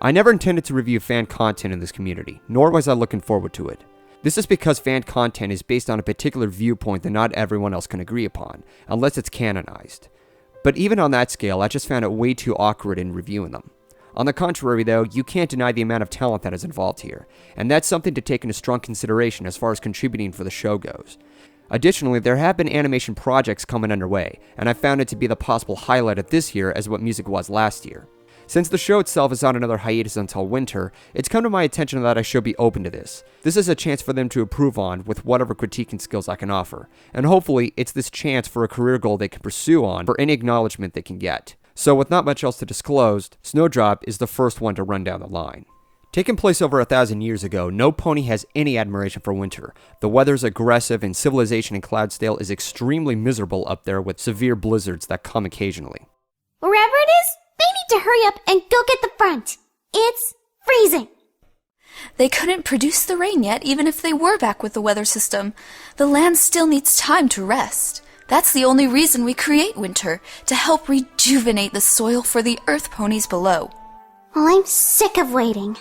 I never intended to review fan content in this community, nor was I looking forward to it. This is because fan content is based on a particular viewpoint that not everyone else can agree upon, unless it's canonized. But even on that scale, I just found it way too awkward in reviewing them. On the contrary though, you can't deny the amount of talent that is involved here, and that's something to take into strong consideration as far as contributing for the show goes. Additionally, there have been animation projects coming underway, and I found it to be the possible highlight of this year as what music was last year. Since the show itself is on another hiatus until winter, it's come to my attention that I should be open to this. This is a chance for them to improve on with whatever critiquing skills I can offer, and hopefully it's this chance for a career goal they can pursue on for any acknowledgement they can get. So with not much else to disclose, Snowdrop is the first one to run down the line. Taking place over 1,000 years ago, no pony has any admiration for winter. The weather's aggressive and civilization in Cloudsdale is extremely miserable up there with severe blizzards that come occasionally. Wherever it is, they need to hurry up and go get the front. It's freezing. They couldn't produce the rain yet, even if they were back with the weather system. The land still needs time to rest. That's the only reason we create winter, to help rejuvenate the soil for the earth ponies below. Well, I'm sick of waiting.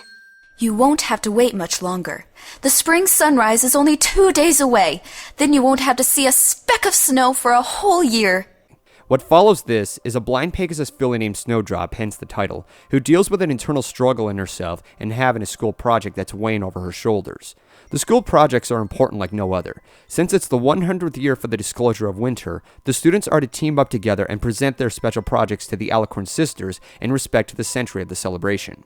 You won't have to wait much longer. The spring sunrise is only 2 days away. Then you won't have to see a speck of snow for a whole year. What follows this is a blind Pegasus filly named Snowdrop, hence the title, who deals with an internal struggle in herself and having a school project that's weighing over her shoulders. The school projects are important like no other. Since it's the 100th year for the disclosure of winter, the students are to team up together and present their special projects to the Alicorn sisters in respect to the century of the celebration.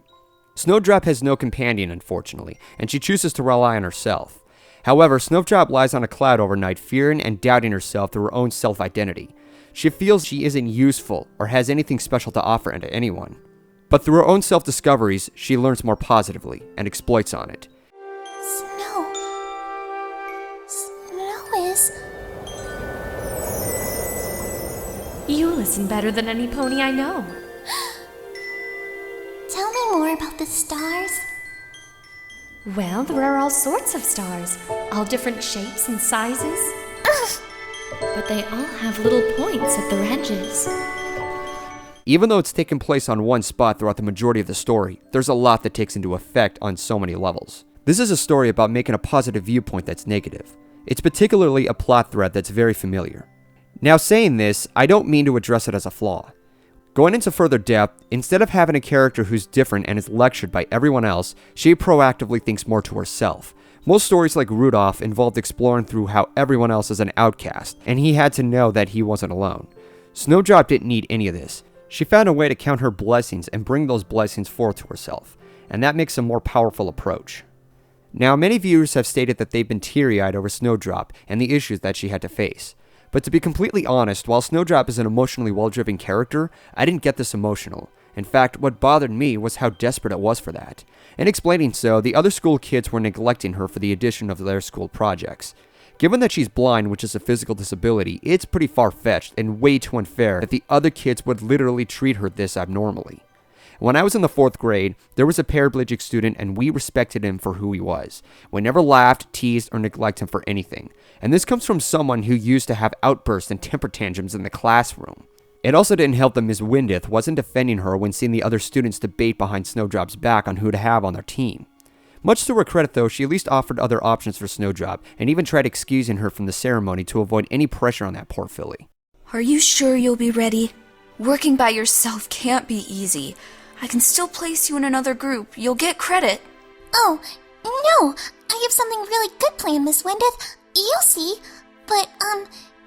Snowdrop has no companion, unfortunately, and she chooses to rely on herself. However, Snowdrop lies on a cloud overnight, fearing and doubting herself through her own self-identity. She feels she isn't useful or has anything special to offer to anyone. But through her own self-discoveries, she learns more positively and exploits on it. Snow is... You listen better than any pony I know. Tell me more about the stars. Well, there are all sorts of stars, all different shapes and sizes. But they all have little points at their edges. Even though it's taken place on one spot throughout the majority of the story, there's a lot that takes into effect on so many levels. This is a story about making a positive viewpoint that's negative. It's particularly a plot thread that's very familiar. Now saying this, I don't mean to address it as a flaw. Going into further depth, instead of having a character who's different and is lectured by everyone else, she proactively thinks more to herself. Most stories like Rudolph involved exploring through how everyone else is an outcast, and he had to know that he wasn't alone. Snowdrop didn't need any of this. She found a way to count her blessings and bring those blessings forth to herself, and that makes a more powerful approach. Now, many viewers have stated that they've been teary-eyed over Snowdrop and the issues that she had to face. But to be completely honest, while Snowdrop is an emotionally well-driven character, I didn't get this emotional. In fact, what bothered me was how desperate it was for that. In explaining so, the other school kids were neglecting her for the addition of their school projects. Given that she's blind, which is a physical disability, it's pretty far-fetched and way too unfair that the other kids would literally treat her this abnormally. When I was in the 4th grade, there was a paraplegic student and we respected him for who he was. We never laughed, teased, or neglected him for anything. And this comes from someone who used to have outbursts and temper tantrums in the classroom. It also didn't help that Ms. Windith wasn't defending her when seeing the other students debate behind Snowdrop's back on who to have on their team. Much to her credit though, she at least offered other options for Snowdrop and even tried excusing her from the ceremony to avoid any pressure on that poor filly. Are you sure you'll be ready? Working by yourself can't be easy. I can still place you in another group. You'll get credit. Oh, no. I have something really good planned, Miss Windith. You'll see. But,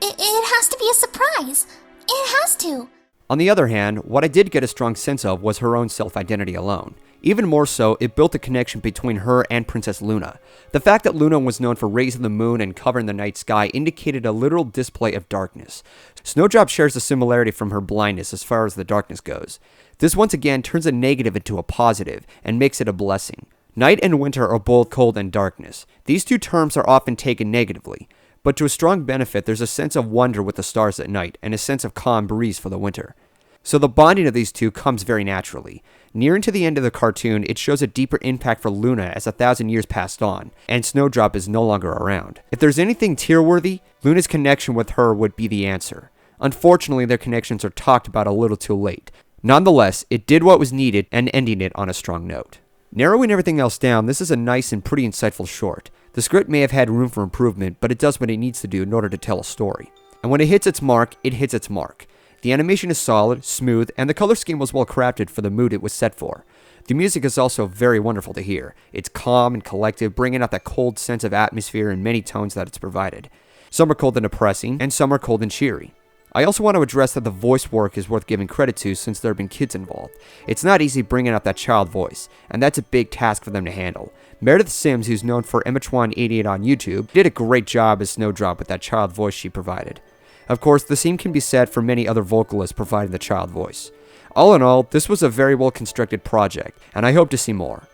it has to be a surprise. It has to. On the other hand, what I did get a strong sense of was her own self-identity alone. Even more so, it built a connection between her and Princess Luna. The fact that Luna was known for raising the moon and covering the night sky indicated a literal display of darkness. Snowdrop shares a similarity from her blindness as far as the darkness goes. This once again turns a negative into a positive and makes it a blessing. Night and winter are both cold and darkness. These two terms are often taken negatively, but to a strong benefit there's a sense of wonder with the stars at night and a sense of calm breeze for the winter. So the bonding of these two comes very naturally. Nearing to the end of the cartoon, it shows a deeper impact for Luna as 1,000 years passed on, and Snowdrop is no longer around. If there's anything tear-worthy, Luna's connection with her would be the answer. Unfortunately, their connections are talked about a little too late. Nonetheless, it did what was needed and ending it on a strong note. Narrowing everything else down, this is a nice and pretty insightful short. The script may have had room for improvement, but it does what it needs to do in order to tell a story. And when it hits its mark, it hits its mark. The animation is solid, smooth, and the color scheme was well crafted for the mood it was set for. The music is also very wonderful to hear. It's calm and collective, bringing out that cold sense of atmosphere in many tones that it's provided. Some are cold and depressing, and some are cold and cheery. I also want to address that the voice work is worth giving credit to since there have been kids involved. It's not easy bringing out that child voice, and that's a big task for them to handle. Meredith Sims, who's known for MH188 on YouTube, did a great job as Snowdrop with that child voice she provided. Of course, the same can be said for many other vocalists providing the child voice. All in all, this was a very well constructed project, and I hope to see more.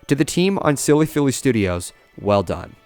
To the team on Silly Philly Studios, well done.